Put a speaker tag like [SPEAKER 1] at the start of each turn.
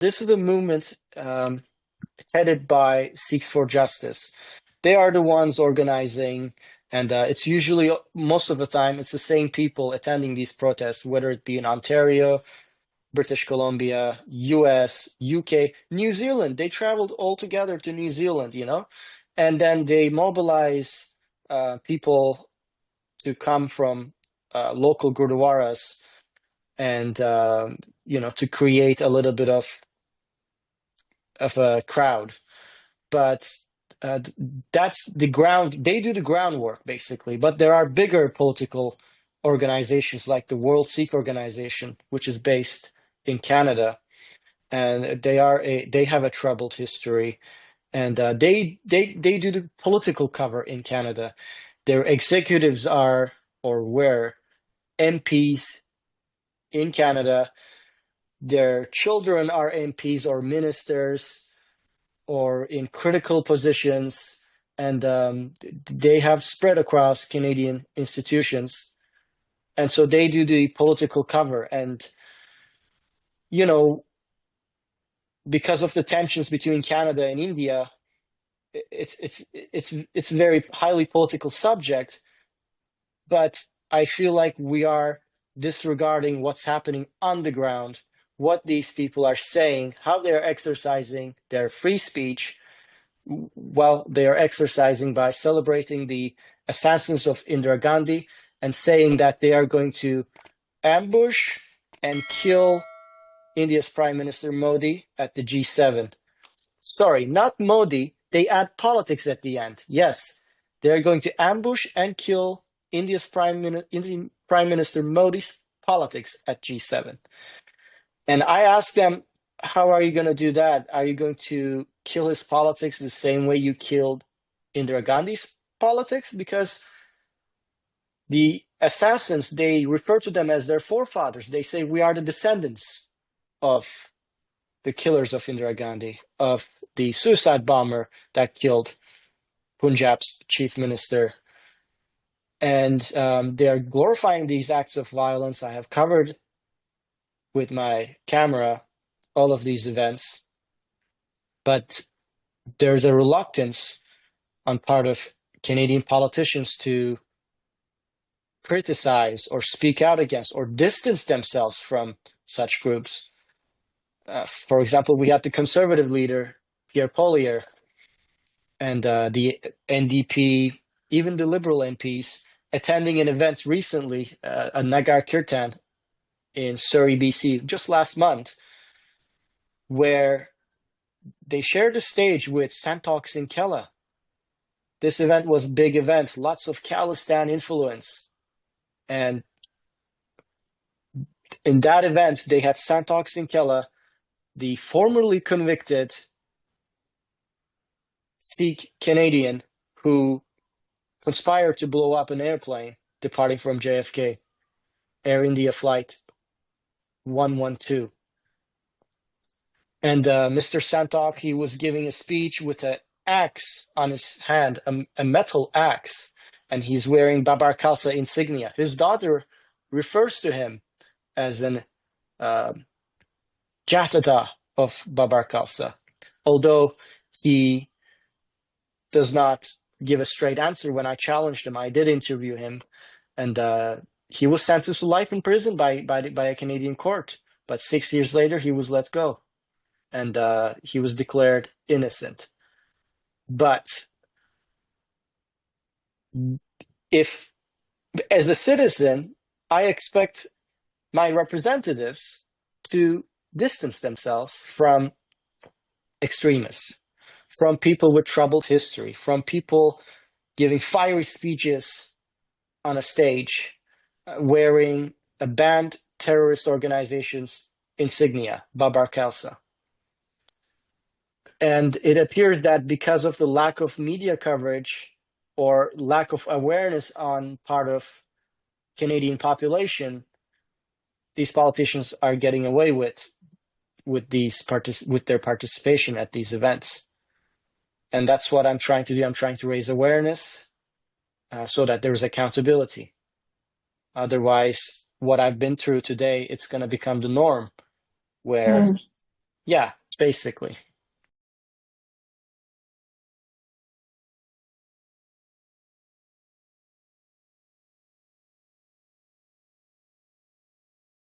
[SPEAKER 1] This is a movement headed by Sikhs for Justice. They are the ones organizing, and it's usually, most of the time, it's the same people attending these protests, whether it be in Ontario, British Columbia, US, UK, New Zealand. They traveled all together to New Zealand, and then they mobilize people to come from local gurdwaras and to create a little bit of a crowd. But uh, that's the ground. They do the groundwork basically. But there are bigger political organizations like the World Sikh Organization, which is based in Canada, and they have a troubled history, and they do the political cover in Canada. Their executives are or were MPs in Canada. Their children are MPs or ministers or in critical positions, and they have spread across Canadian institutions. And so they do the political cover. And, because of the tensions between Canada and India, it's very highly political subject. But I feel like we are disregarding what's happening on the ground, what these people are saying, how they're exercising their free speech. Well, they are exercising by celebrating the assassins of Indira Gandhi and saying that they are going to ambush and kill India's Prime Minister Modi at the G7. Sorry, not Modi. They add politics at the end. Yes, they're going to ambush and kill India's Indian Prime Minister Modi's politics at G7. And I asked them, how are you going to do that? Are you going to kill his politics the same way you killed Indira Gandhi's politics? Because the assassins, they refer to them as their forefathers. They say we are the descendants of the killers of Indira Gandhi, of the suicide bomber that killed Punjab's chief minister. And they are glorifying these acts of violence. I have covered with my camera all of these events. But there's a reluctance on part of Canadian politicians to criticize or speak out against or distance themselves from such groups. For example, we had the Conservative leader, Pierre Poilievre, and the NDP, even the Liberal MPs, attending an event recently, a Nagar Kirtan in Surrey, BC, just last month, where they shared the stage with Santokh Singh Kela. This event was a big event, lots of Khalistan influence. And in that event, they had Santokh Singh Kela, the formerly convicted Sikh Canadian who conspired to blow up an airplane departing from JFK, Air India Flight 112. And Mr. Santokh, he was giving a speech with an axe on his hand, a metal axe, and he's wearing Babar Khalsa insignia. His daughter refers to him as an Jatada of Babar Khalsa, although he does not give a straight answer. When I challenged him, I did interview him, and he was sentenced to life in prison by a Canadian court. But 6 years later, he was let go, and he was declared innocent. But if, as a citizen, I expect my representatives to distance themselves from extremists, from people with troubled history, from people giving fiery speeches on a stage, wearing a banned terrorist organization's insignia, Babar Khalsa. And it appears that because of the lack of media coverage or lack of awareness on part of Canadian population, these politicians are getting away with their participation at these events. And that's what I'm trying to do. I'm trying to raise awareness so that there's accountability. Otherwise, what I've been through today, it's going to become the norm, where Yeah, basically.